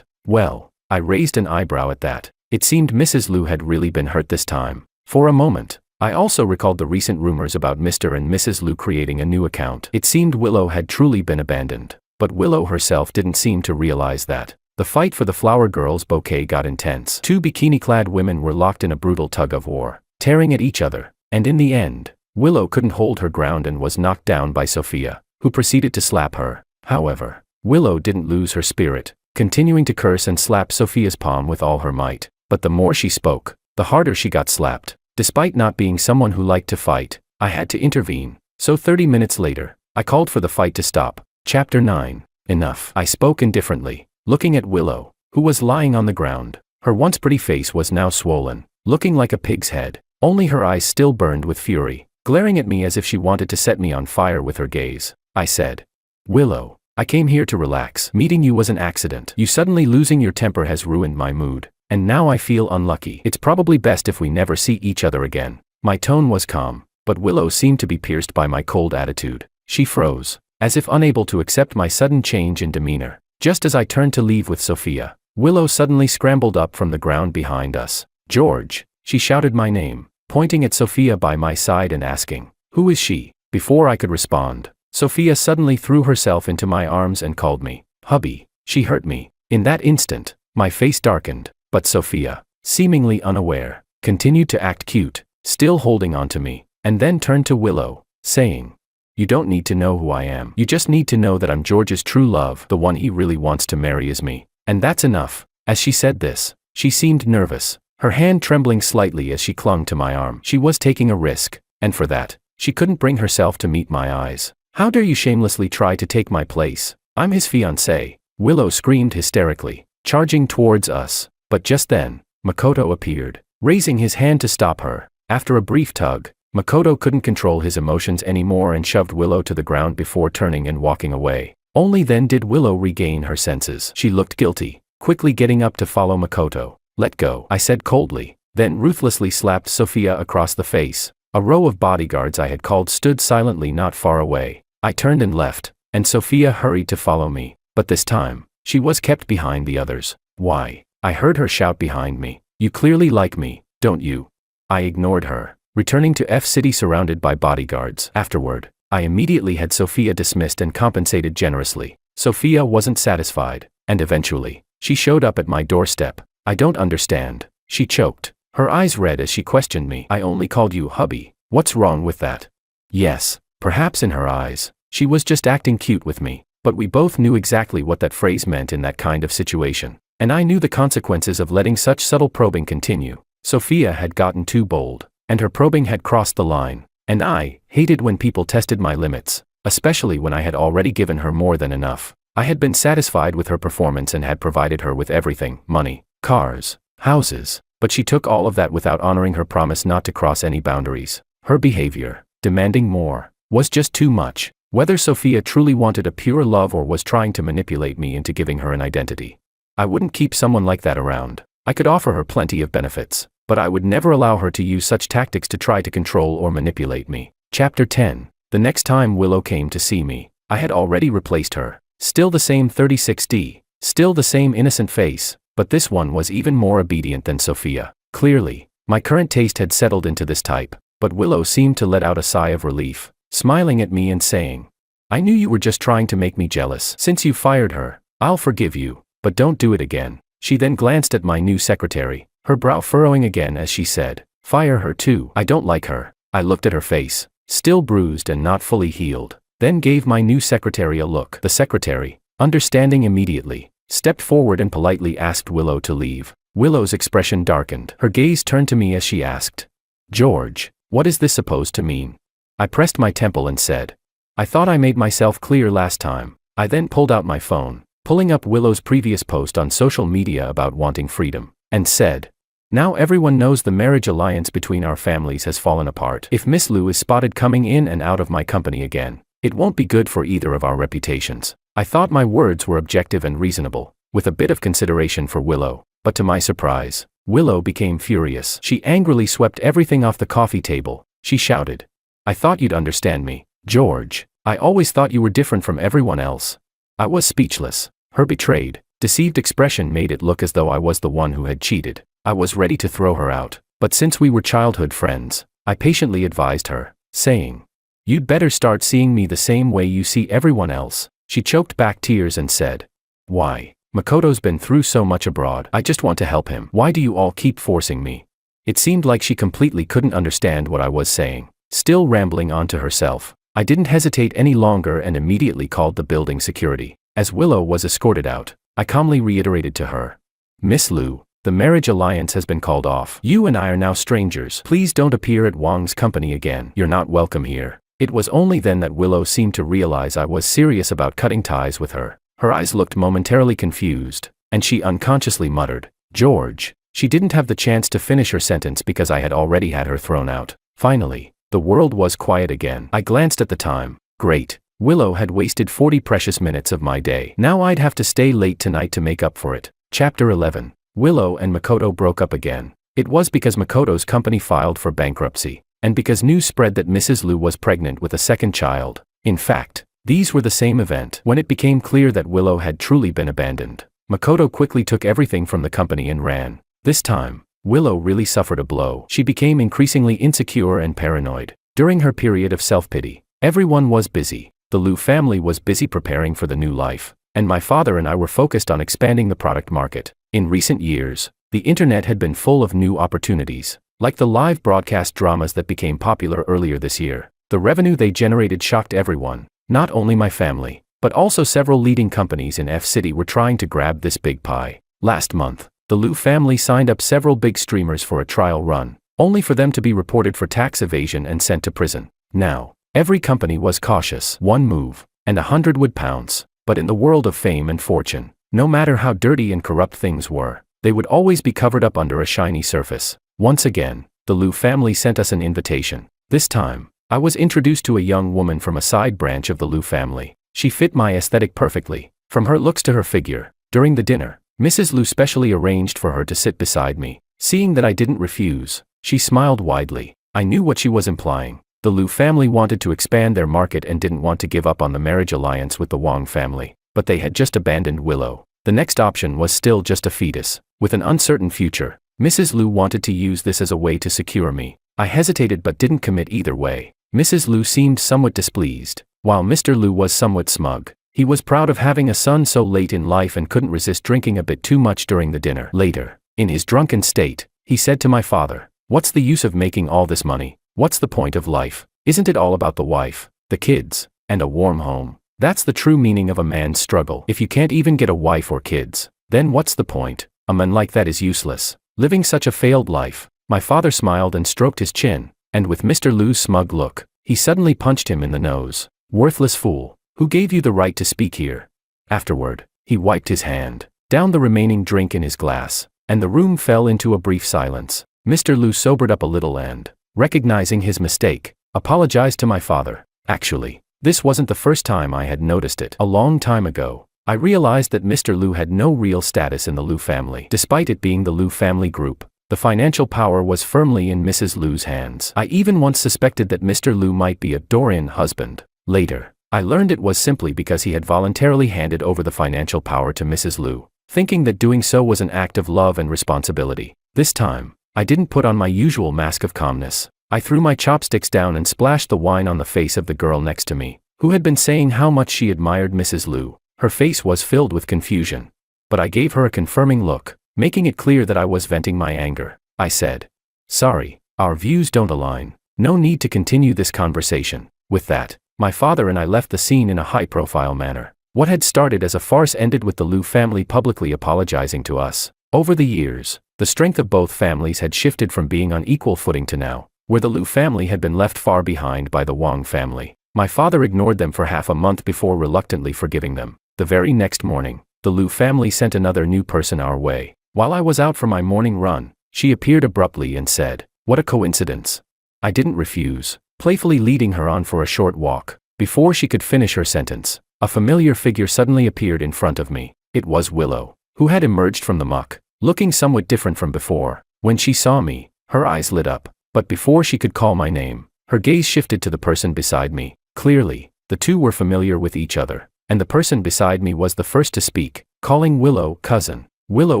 Well, I raised an eyebrow at that. It seemed Mrs. Lu had really been hurt this time. For a moment, I also recalled the recent rumors about Mr. and Mrs. Lu creating a new account. It seemed Willow had truly been abandoned. But Willow herself didn't seem to realize that. The fight for the flower girl's bouquet got intense. Two bikini-clad women were locked in a brutal tug-of-war, tearing at each other, and in the end, Willow couldn't hold her ground and was knocked down by Sophia, who proceeded to slap her. However, Willow didn't lose her spirit, continuing to curse and slap Sophia's palm with all her might. But the more she spoke, the harder she got slapped. Despite not being someone who liked to fight, I had to intervene. So 30 minutes later, I called for the fight to stop. Chapter 9. Enough. I spoke indifferently, looking at Willow, who was lying on the ground. Her once pretty face was now swollen, looking like a pig's head. Only her eyes still burned with fury, glaring at me as if she wanted to set me on fire with her gaze. I said, "Willow, I came here to relax. Meeting you was an accident. You suddenly losing your temper has ruined my mood. And now I feel unlucky. It's probably best if we never see each other again." My tone was calm, but Willow seemed to be pierced by my cold attitude. She froze, as if unable to accept my sudden change in demeanor. Just as I turned to leave with Sophia, Willow suddenly scrambled up from the ground behind us. "George," she shouted my name, pointing at Sophia by my side and asking, "Who is she?" Before I could respond, Sophia suddenly threw herself into my arms and called me, "Hubby." She hurt me. In that instant, my face darkened. But Sophia, seemingly unaware, continued to act cute, still holding on to me, and then turned to Willow, saying, "You don't need to know who I am. You just need to know that I'm George's true love. The one he really wants to marry is me. And that's enough." As she said this, she seemed nervous, her hand trembling slightly as she clung to my arm. She was taking a risk, and for that, she couldn't bring herself to meet my eyes. "How dare you shamelessly try to take my place? I'm his fiancée," Willow screamed hysterically, charging towards us. But just then, Makoto appeared, raising his hand to stop her. After a brief tug, Makoto couldn't control his emotions anymore and shoved Willow to the ground before turning and walking away. Only then did Willow regain her senses. She looked guilty, quickly getting up to follow Makoto. "Let go," I said coldly, then ruthlessly slapped Sophia across the face. A row of bodyguards I had called stood silently not far away. I turned and left, and Sophia hurried to follow me. But this time, she was kept behind the others. "Why?" I heard her shout behind me. "You clearly like me, don't you?" I ignored her, returning to F City surrounded by bodyguards. Afterward, I immediately had Sophia dismissed and compensated generously. Sophia wasn't satisfied, and eventually, she showed up at my doorstep. "I don't understand," she choked, her eyes red as she questioned me. "I only called you hubby. What's wrong with that?" Yes, perhaps in her eyes, she was just acting cute with me, but we both knew exactly what that phrase meant in that kind of situation. And I knew the consequences of letting such subtle probing continue. Sophia had gotten too bold, and her probing had crossed the line, and I hated when people tested my limits, especially when I had already given her more than enough. I had been satisfied with her performance and had provided her with everything: money, cars, houses, but she took all of that without honoring her promise not to cross any boundaries. Her behavior, demanding more, was just too much. Whether Sophia truly wanted a pure love or was trying to manipulate me into giving her an identity, I wouldn't keep someone like that around. I could offer her plenty of benefits, but I would never allow her to use such tactics to try to control or manipulate me. Chapter 10. The next time Willow came to see me, I had already replaced her. Still the same 36D, still the same innocent face, but this one was even more obedient than Sophia. Clearly, my current taste had settled into this type, but Willow seemed to let out a sigh of relief, smiling at me and saying, "I knew you were just trying to make me jealous. Since you fired her, I'll forgive you. But don't do it again." She then glanced at my new secretary, her brow furrowing again as she said, "Fire her too. I don't like her." I looked at her face, still bruised and not fully healed, then gave my new secretary a look. The secretary, understanding immediately, stepped forward and politely asked Willow to leave. Willow's expression darkened. Her gaze turned to me as she asked, "George, what is this supposed to mean?" I pressed my temple and said, "I thought I made myself clear last time." I then pulled out my phone, pulling up Willow's previous post on social media about wanting freedom, and said, "Now everyone knows the marriage alliance between our families has fallen apart. If Miss Lu is spotted coming in and out of my company again, it won't be good for either of our reputations." I thought my words were objective and reasonable, with a bit of consideration for Willow, but to my surprise, Willow became furious. She angrily swept everything off the coffee table. She shouted, "I thought you'd understand me, George. I always thought you were different from everyone else." I was speechless. Her betrayed, deceived expression made it look as though I was the one who had cheated. I was ready to throw her out, but since we were childhood friends, I patiently advised her, saying, "You'd better start seeing me the same way you see everyone else." She choked back tears and said, "Why? Makoto's been through so much abroad. I just want to help him. Why do you all keep forcing me?" It seemed like she completely couldn't understand what I was saying. Still rambling on to herself, I didn't hesitate any longer and immediately called the building security. As Willow was escorted out, I calmly reiterated to her, "Miss Lu, the marriage alliance has been called off. You and I are now strangers. Please don't appear at Wang's company again. You're not welcome here." It was only then that Willow seemed to realize I was serious about cutting ties with her. Her eyes looked momentarily confused, and she unconsciously muttered, "George." She didn't have the chance to finish her sentence because I had already had her thrown out. Finally, the world was quiet again. I glanced at the time. Great. Willow had wasted 40 precious minutes of my day. Now I'd have to stay late tonight to make up for it. Chapter 11. Willow and Makoto broke up again. It was because Makoto's company filed for bankruptcy, and because news spread that Mrs. Lu was pregnant with a second child. In fact, these were the same event. When it became clear that Willow had truly been abandoned, Makoto quickly took everything from the company and ran. This time, Willow really suffered a blow. She became increasingly insecure and paranoid. During her period of self-pity, everyone was busy. The Lu family was busy preparing for the new life, and my father and I were focused on expanding the product market. In recent years, the internet had been full of new opportunities, like the live broadcast dramas that became popular earlier this year. The revenue they generated shocked everyone, not only my family, but also several leading companies in F-City were trying to grab this big pie. Last month, the Lu family signed up several big streamers for a trial run, only for them to be reported for tax evasion and sent to prison. Now, every company was cautious. One move, and 100 would pounce. But in the world of fame and fortune, no matter how dirty and corrupt things were, they would always be covered up under a shiny surface. Once again, the Lu family sent us an invitation. This time, I was introduced to a young woman from a side branch of the Lu family. She fit my aesthetic perfectly, from her looks to her figure. During the dinner, Mrs. Lu specially arranged for her to sit beside me. Seeing that I didn't refuse, she smiled widely. I knew what she was implying. The Lu family wanted to expand their market and didn't want to give up on the marriage alliance with the Wang family, but they had just abandoned Willow. The next option was still just a fetus, with an uncertain future. Mrs. Lu wanted to use this as a way to secure me. I hesitated but didn't commit either way. Mrs. Lu seemed somewhat displeased, while Mr. Lu was somewhat smug. He was proud of having a son so late in life and couldn't resist drinking a bit too much during the dinner. Later, in his drunken state, he said to my father, "What's the use of making all this money? What's the point of life? Isn't it all about the wife, the kids, and a warm home? That's the true meaning of a man's struggle. If you can't even get a wife or kids, then what's the point? A man like that is useless, living such a failed life." My father smiled and stroked his chin, and with Mr. Lu's smug look, he suddenly punched him in the nose. "Worthless fool, who gave you the right to speak here?" Afterward, he wiped his hand, downed the remaining drink in his glass, and the room fell into a brief silence. Mr. Lu sobered up a little and, recognizing his mistake, apologized to my father. Actually, this wasn't the first time I had noticed it. A long time ago, I realized that Mr. Lu had no real status in the Lu family. Despite it being the Lu family group, the financial power was firmly in Mrs. Lu's hands. I even once suspected that Mr. Lu might be a Dorian husband. Later, I learned it was simply because he had voluntarily handed over the financial power to Mrs. Lu, thinking that doing so was an act of love and responsibility. This time, I didn't put on my usual mask of calmness. I threw my chopsticks down and splashed the wine on the face of the girl next to me, who had been saying how much she admired Mrs. Lu. Her face was filled with confusion, but I gave her a confirming look, making it clear that I was venting my anger. I said, "Sorry, our views don't align. No need to continue this conversation." With that, my father and I left the scene in a high-profile manner. What had started as a farce ended with the Lu family publicly apologizing to us. Over the years, the strength of both families had shifted from being on equal footing to now, where the Lu family had been left far behind by the Wang family. My father ignored them for half a month before reluctantly forgiving them. The very next morning, the Lu family sent another new person our way. While I was out for my morning run, she appeared abruptly and said, "What a coincidence." I didn't refuse, playfully leading her on for a short walk. Before she could finish her sentence, a familiar figure suddenly appeared in front of me. It was Willow, who had emerged from the muck, looking somewhat different from before. When she saw me, her eyes lit up, but before she could call my name, her gaze shifted to the person beside me. Clearly, the two were familiar with each other, and the person beside me was the first to speak. calling Willow cousin. Willow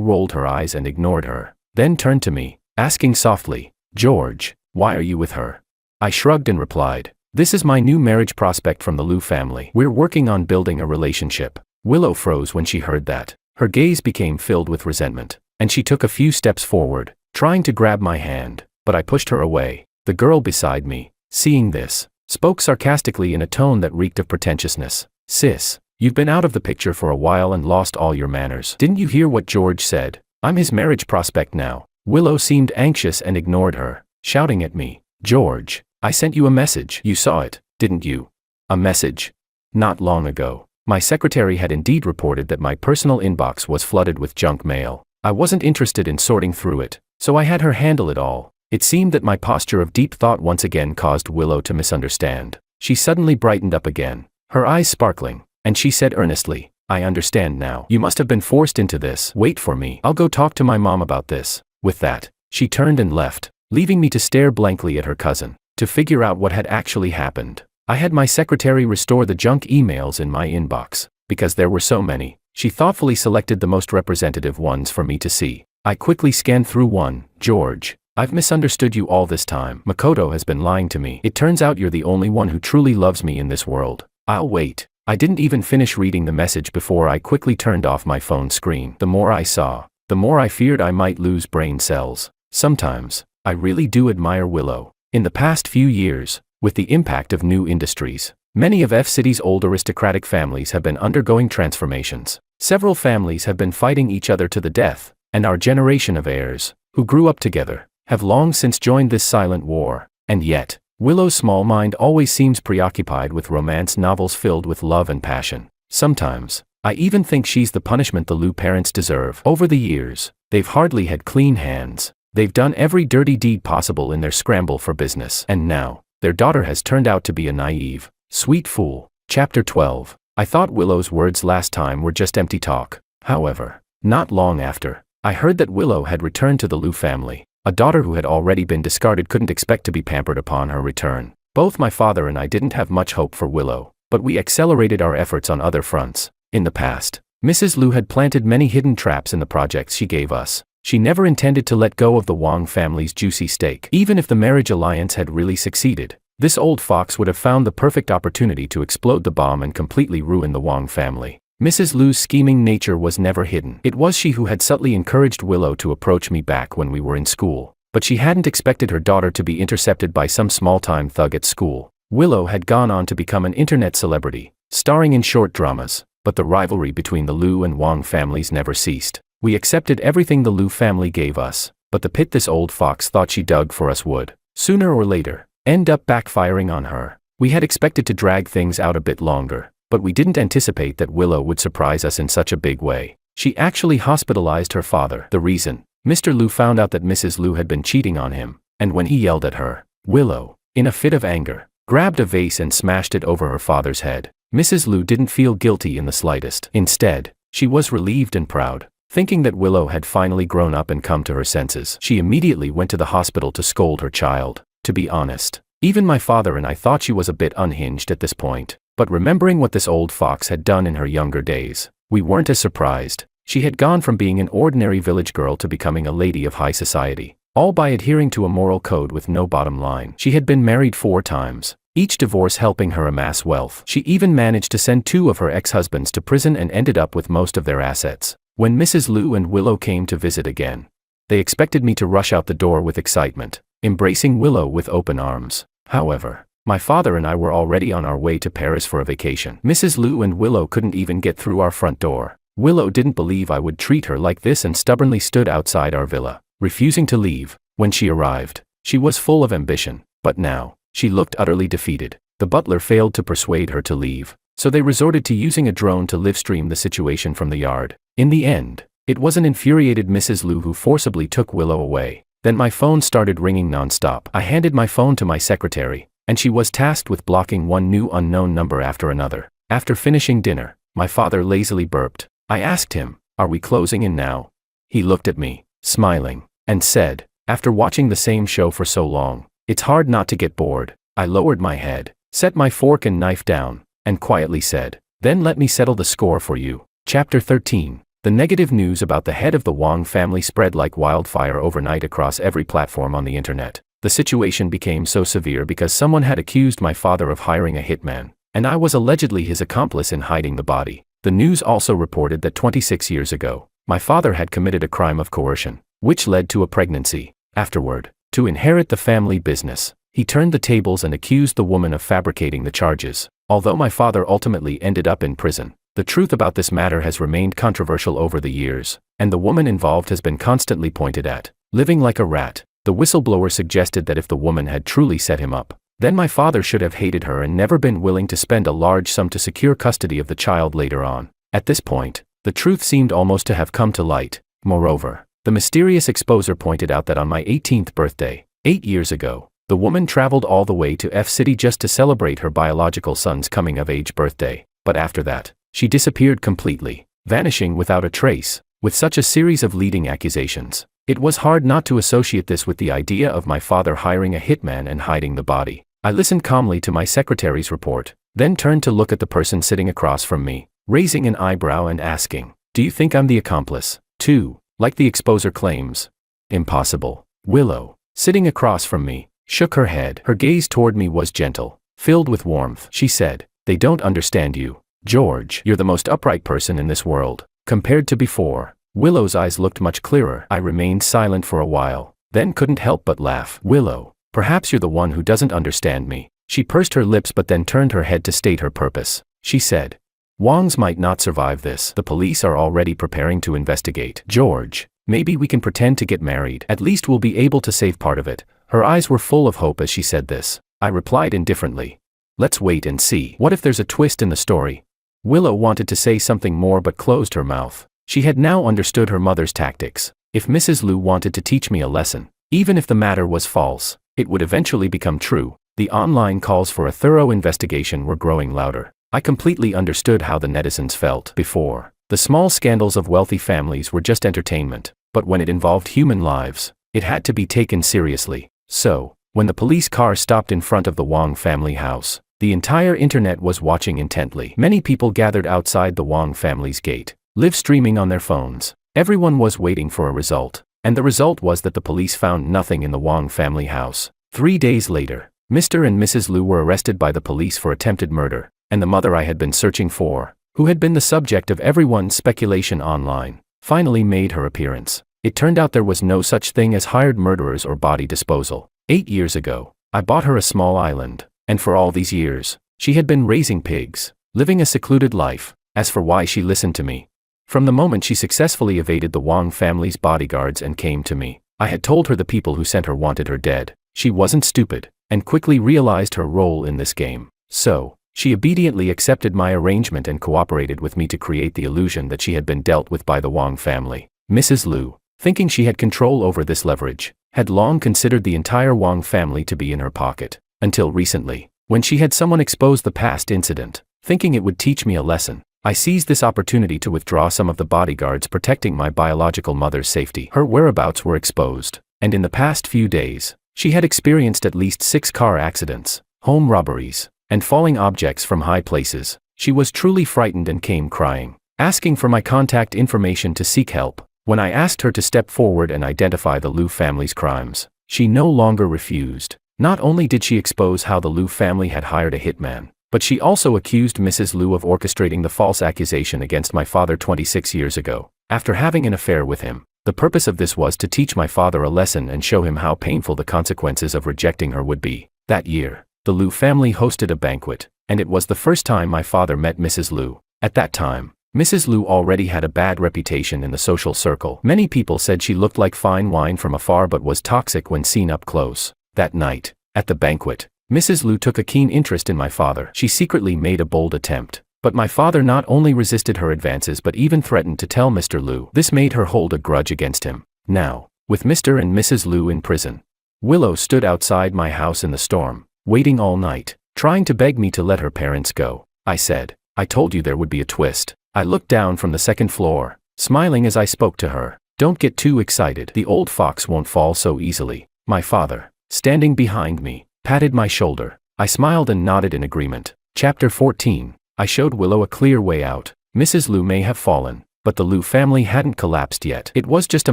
rolled her eyes and ignored her, then turned to me, asking softly, "George, why are you with her?" I shrugged and replied, "This is my new marriage prospect from the Liu family. We're working on building a relationship." Willow froze when she heard that. Her gaze became filled with resentment, and she took a few steps forward, trying to grab my hand, but I pushed her away. The girl beside me, seeing this, spoke sarcastically in a tone that reeked of pretentiousness. "Sis, you've been out of the picture for a while and lost all your manners. Didn't you hear what George said? I'm his marriage prospect now." Willow seemed anxious and ignored her, shouting at me, "George, I sent you a message. You saw it, didn't you?" A message? Not long ago, my secretary had indeed reported that my personal inbox was flooded with junk mail. I wasn't interested in sorting through it, so I had her handle it all. It seemed that my posture of deep thought once again caused Willow to misunderstand. She suddenly brightened up again, her eyes sparkling, and she said earnestly, "I understand now. You must have been forced into this. Wait for me. I'll go talk to my mom about this." With that, she turned and left, leaving me to stare blankly at her cousin, to figure out what had actually happened. I had my secretary restore the junk emails in my inbox. Because there were so many, she thoughtfully selected the most representative ones for me to see. I quickly scanned through one. "George, I've misunderstood you all this time. Makoto has been lying to me. It turns out you're the only one who truly loves me in this world. I'll wait." I didn't even finish reading the message before I quickly turned off my phone screen. The more I saw, the more I feared I might lose brain cells. Sometimes, I really do admire Willow. In the past few years, with the impact of new industries, many of F-City's old aristocratic families have been undergoing transformations. Several families have been fighting each other to the death, and our generation of heirs, who grew up together, have long since joined this silent war. And yet, Willow's small mind always seems preoccupied with romance novels filled with love and passion. Sometimes, I even think she's the punishment the Liu parents deserve. Over the years, they've hardly had clean hands. They've done every dirty deed possible in their scramble for business. And now, their daughter has turned out to be a naive, sweet fool. Chapter 12. I thought Willow's words last time were just empty talk. However, not long after, I heard that Willow had returned to the Liu family. A daughter who had already been discarded couldn't expect to be pampered upon her return. Both my father and I didn't have much hope for Willow, but we accelerated our efforts on other fronts. In the past, Mrs. Liu had planted many hidden traps in the projects she gave us. She never intended to let go of the Wang family's juicy stake. Even if the marriage alliance had really succeeded, this old fox would have found the perfect opportunity to explode the bomb and completely ruin the Wang family. Mrs. Liu's scheming nature was never hidden. It was she who had subtly encouraged Willow to approach me back when we were in school, but she hadn't expected her daughter to be intercepted by some small-time thug at school. Willow had gone on to become an internet celebrity, starring in short dramas, but the rivalry between the Liu and Wang families never ceased. We accepted everything the Liu family gave us, but the pit this old fox thought she dug for us would, sooner or later, end up backfiring on her. We had expected to drag things out a bit longer, but we didn't anticipate that Willow would surprise us in such a big way. She actually hospitalized her father. The reason? Mr. Liu found out that Mrs. Liu had been cheating on him, and when he yelled at her, Willow, in a fit of anger, grabbed a vase and smashed it over her father's head. Mrs. Liu didn't feel guilty in the slightest. Instead, she was relieved and proud. Thinking that Willow had finally grown up and come to her senses, she immediately went to the hospital to scold her child. To be honest, even my father and I thought she was a bit unhinged at this point. But remembering what this old fox had done in her younger days, we weren't as surprised. She had gone from being an ordinary village girl to becoming a lady of high society, all by adhering to a moral code with no bottom line. She had been married 4 times, each divorce helping her amass wealth. She even managed to send 2 of her ex-husbands to prison and ended up with most of their assets. When Mrs. Liu and Willow came to visit again, they expected me to rush out the door with excitement, embracing Willow with open arms. However, my father and I were already on our way to Paris for a vacation. Mrs. Liu and Willow couldn't even get through our front door. Willow didn't believe I would treat her like this and stubbornly stood outside our villa, refusing to leave. When she arrived, she was full of ambition, but now, she looked utterly defeated. The butler failed to persuade her to leave, so they resorted to using a drone to live-stream the situation from the yard. In the end, it was an infuriated Mrs. Liu who forcibly took Willow away. Then my phone started ringing non-stop. I handed my phone to my secretary, and she was tasked with blocking one new unknown number after another. After finishing dinner, my father lazily burped. I asked him, "Are we closing in now?" He looked at me, smiling, and said, "After watching the same show for so long, it's hard not to get bored." I lowered my head, set my fork and knife down, and quietly said, "Then let me settle the score for you." Chapter 13. The negative news about the head of the Wong family spread like wildfire overnight across every platform on the internet. The situation became so severe because someone had accused my father of hiring a hitman, and I was allegedly his accomplice in hiding the body. The news also reported that 26 years ago, my father had committed a crime of coercion, which led to a pregnancy. Afterward, to inherit the family business, he turned the tables and accused the woman of fabricating the charges. Although my father ultimately ended up in prison, the truth about this matter has remained controversial over the years, and the woman involved has been constantly pointed at. Living like a rat, the whistleblower suggested that if the woman had truly set him up, then my father should have hated her and never been willing to spend a large sum to secure custody of the child later on. At this point, the truth seemed almost to have come to light. Moreover, the mysterious exposer pointed out that on my 18th birthday, 8 years ago, the woman traveled all the way to F City just to celebrate her biological son's coming-of-age birthday, but after that, she disappeared completely, vanishing without a trace. With such a series of leading accusations, it was hard not to associate this with the idea of my father hiring a hitman and hiding the body. I listened calmly to my secretary's report, then turned to look at the person sitting across from me, raising an eyebrow and asking, "Do you think I'm the accomplice, too, like the exposer claims?" "Impossible." Willow, sitting across from me, shook her head. Her gaze toward me was gentle, filled with warmth. She said, "They don't understand you, George. You're the most upright person in this world, compared to before." Willow's eyes looked much clearer. I remained silent for a while, then couldn't help but laugh. "Willow, perhaps you're the one who doesn't understand me." She pursed her lips but then turned her head to state her purpose. She said, "Wongs might not survive this. The police are already preparing to investigate. George, maybe we can pretend to get married. At least we'll be able to save part of it." Her eyes were full of hope as she said this. I replied indifferently, "Let's wait and see. What if there's a twist in the story?" Willow wanted to say something more but closed her mouth. She had now understood her mother's tactics. If Mrs. Liu wanted to teach me a lesson, even if the matter was false, it would eventually become true. The online calls for a thorough investigation were growing louder. I completely understood how the netizens felt. Before, the small scandals of wealthy families were just entertainment, but when it involved human lives, it had to be taken seriously. So, when the police car stopped in front of the Wong family house, the entire internet was watching intently. Many people gathered outside the Wong family's gate, live streaming on their phones. Everyone was waiting for a result, and the result was that the police found nothing in the Wong family house. 3 days later, Mr. and Mrs. Liu were arrested by the police for attempted murder, and the mother I had been searching for, who had been the subject of everyone's speculation online, finally made her appearance. It turned out there was no such thing as hired murderers or body disposal. 8 years ago, I bought her a small island, and for all these years, she had been raising pigs, living a secluded life. As for why she listened to me, from the moment she successfully evaded the Wong family's bodyguards and came to me, I had told her the people who sent her wanted her dead. She wasn't stupid, and quickly realized her role in this game. So, she obediently accepted my arrangement and cooperated with me to create the illusion that she had been dealt with by the Wong family. Mrs. Liu, thinking she had control over this leverage, had long considered the entire Wong family to be in her pocket. Until recently, when she had someone expose the past incident, thinking it would teach me a lesson, I seized this opportunity to withdraw some of the bodyguards protecting my biological mother's safety. Her whereabouts were exposed, and in the past few days, she had experienced at least 6 car accidents, home robberies, and falling objects from high places. She was truly frightened and came crying, asking for my contact information to seek help. When I asked her to step forward and identify the Liu family's crimes, she no longer refused. Not only did she expose how the Liu family had hired a hitman, but she also accused Mrs. Liu of orchestrating the false accusation against my father 26 years ago, after having an affair with him. The purpose of this was to teach my father a lesson and show him how painful the consequences of rejecting her would be. That year, the Liu family hosted a banquet, and it was the first time my father met Mrs. Liu. At that time, Mrs. Liu already had a bad reputation in the social circle. Many people said she looked like fine wine from afar but was toxic when seen up close. That night, at the banquet, Mrs. Liu took a keen interest in my father. She secretly made a bold attempt, but my father not only resisted her advances but even threatened to tell Mr. Liu. This made her hold a grudge against him. Now, with Mr. and Mrs. Liu in prison, Willow stood outside my house in the storm, waiting all night, trying to beg me to let her parents go. I said, "I told you there would be a twist." I looked down from the second floor, smiling as I spoke to her. "Don't get too excited. The old fox won't fall so easily." My father, standing behind me, patted my shoulder. I smiled and nodded in agreement. Chapter 14. I showed Willow a clear way out. Mrs. Liu may have fallen, But the Liu family hadn't collapsed yet. It was just a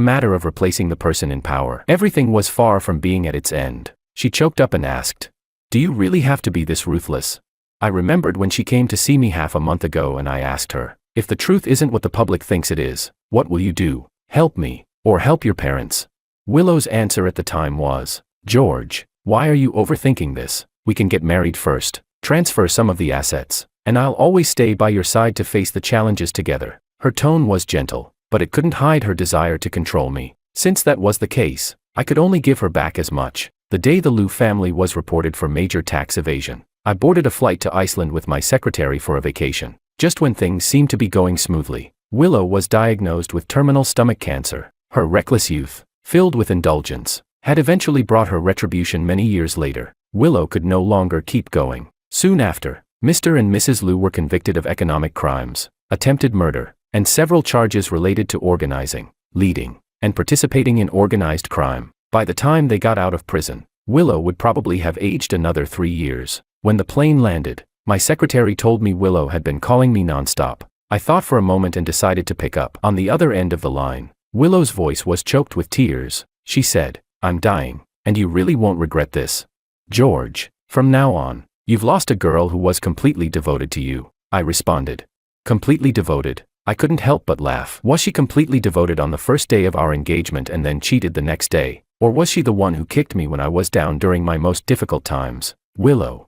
matter of replacing the person in power. Everything was far from being at its end. She choked up and asked, "Do you really have to be this ruthless?" I remembered when she came to see me half a month ago and I asked her, "If the truth isn't what the public thinks it is, what will you do? Help me, or help your parents?" Willow's answer at the time was, "George, why are you overthinking this? We can get married first, transfer some of the assets, and I'll always stay by your side to face the challenges together." Her tone was gentle, but it couldn't hide her desire to control me. Since that was the case, I could only give her back as much. The day the Liu family was reported for major tax evasion, I boarded a flight to Iceland with my secretary for a vacation. Just when things seemed to be going smoothly, Willow was diagnosed with terminal stomach cancer. Her reckless youth, filled with indulgence, had eventually brought her retribution many years later. Willow could no longer keep going. Soon after, Mr. and Mrs. Liu were convicted of economic crimes, attempted murder, and several charges related to organizing, leading, and participating in organized crime. By the time they got out of prison, Willow would probably have aged another 3 years. When the plane landed, my secretary told me Willow had been calling me nonstop. I thought for a moment and decided to pick up. On the other end of the line, Willow's voice was choked with tears. She said, "I'm dying, and you really won't regret this. George, from now on, you've lost a girl who was completely devoted to you." I responded, "Completely devoted?" I couldn't help but laugh. Was she completely devoted on the first day of our engagement and then cheated the next day? Or was she the one who kicked me when I was down during my most difficult times? Willow,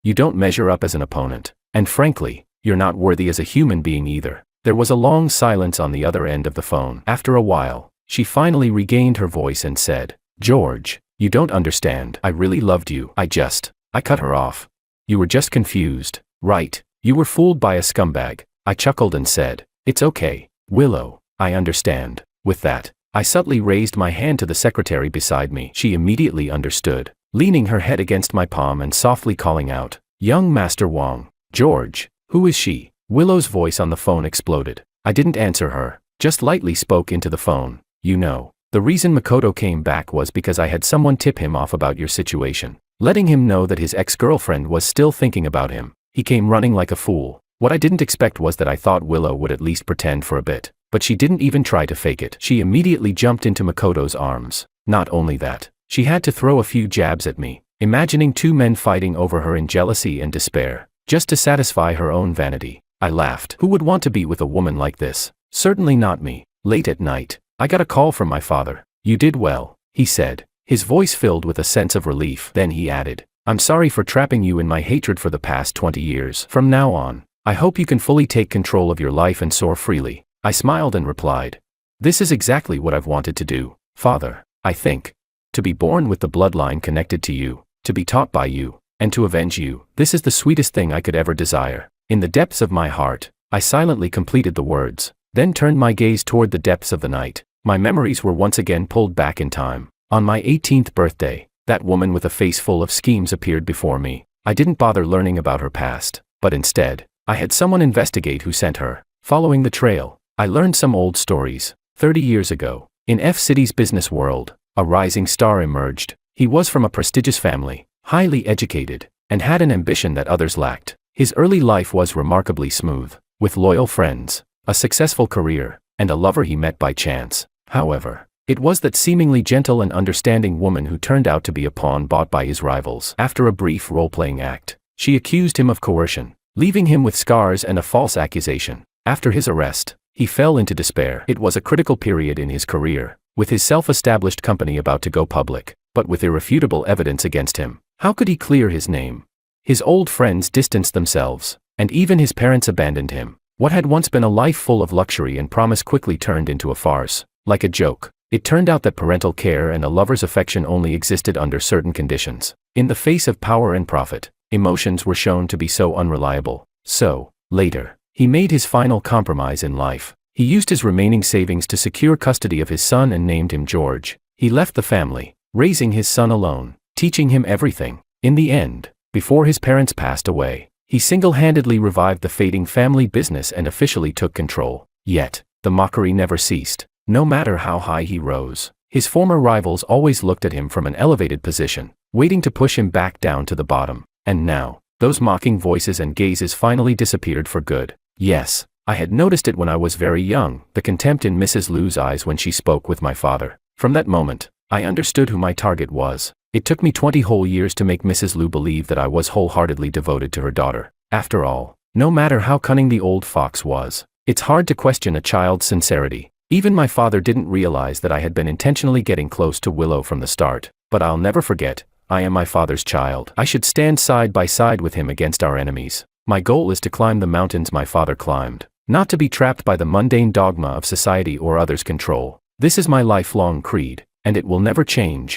you don't measure up as an opponent. And frankly, you're not worthy as a human being either. There was a long silence on the other end of the phone. After a while, she finally regained her voice and said, "George, you don't understand. I really loved you. I cut her off. You were just confused, right? You were fooled by a scumbag." I chuckled and said, "It's okay, Willow, I understand." With that, I subtly raised my hand to the secretary beside me. She immediately understood, leaning her head against my palm and softly calling out, "Young Master Wang." "George, who is she?" Willow's voice on the phone exploded. I didn't answer her, just lightly spoke into the phone. "You know, the reason Makoto came back was because I had someone tip him off about your situation, letting him know that his ex-girlfriend was still thinking about him. He came running like a fool. What I didn't expect was that I thought Willow would at least pretend for a bit, but she didn't even try to fake it. She immediately jumped into Makoto's arms. Not only that, she had to throw a few jabs at me, imagining two men fighting over her in jealousy and despair, just to satisfy her own vanity. I laughed. Who would want to be with a woman like this? Certainly not me. Late at night, I got a call from my father. "You did well," he said, his voice filled with a sense of relief. Then he added, "I'm sorry for trapping you in my hatred for the past 20 years. From now on, I hope you can fully take control of your life and soar freely." I smiled and replied, "This is exactly what I've wanted to do, Father. I think. To be born with the bloodline connected to you, to be taught by you, and to avenge you, this is the sweetest thing I could ever desire." In the depths of my heart, I silently completed the words, then turned my gaze toward the depths of the night. My memories were once again pulled back in time. On my 18th birthday, that woman with a face full of schemes appeared before me. I didn't bother learning about her past, but instead, I had someone investigate who sent her. Following the trail, I learned some old stories. 30 years ago, in F City's business world, a rising star emerged. He was from a prestigious family, highly educated, and had an ambition that others lacked. His early life was remarkably smooth, with loyal friends, a successful career, and a lover he met by chance. However, it was that seemingly gentle and understanding woman who turned out to be a pawn bought by his rivals. After a brief role-playing act, she accused him of coercion, leaving him with scars and a false accusation. After his arrest, he fell into despair. It was a critical period in his career, with his self-established company about to go public, but with irrefutable evidence against him. How could he clear his name? His old friends distanced themselves, and even his parents abandoned him. What had once been a life full of luxury and promise quickly turned into a farce. Like a joke, it turned out that parental care and a lover's affection only existed under certain conditions. In the face of power and profit, emotions were shown to be so unreliable. So, later, he made his final compromise in life. He used his remaining savings to secure custody of his son and named him George. He left the family, raising his son alone, teaching him everything. In the end, before his parents passed away, he single-handedly revived the fading family business and officially took control. Yet, the mockery never ceased. No matter how high he rose, his former rivals always looked at him from an elevated position, waiting to push him back down to the bottom. And now, those mocking voices and gazes finally disappeared for good. Yes, I had noticed it when I was very young, the contempt in Mrs. Liu's eyes when she spoke with my father. From that moment, I understood who my target was. It took me 20 whole years to make Mrs. Liu believe that I was wholeheartedly devoted to her daughter. After all, no matter how cunning the old fox was, it's hard to question a child's sincerity. Even my father didn't realize that I had been intentionally getting close to Willow from the start. But I'll never forget, I am my father's child. I should stand side by side with him against our enemies. My goal is to climb the mountains my father climbed, not to be trapped by the mundane dogma of society or others' control. This is my lifelong creed, and it will never change.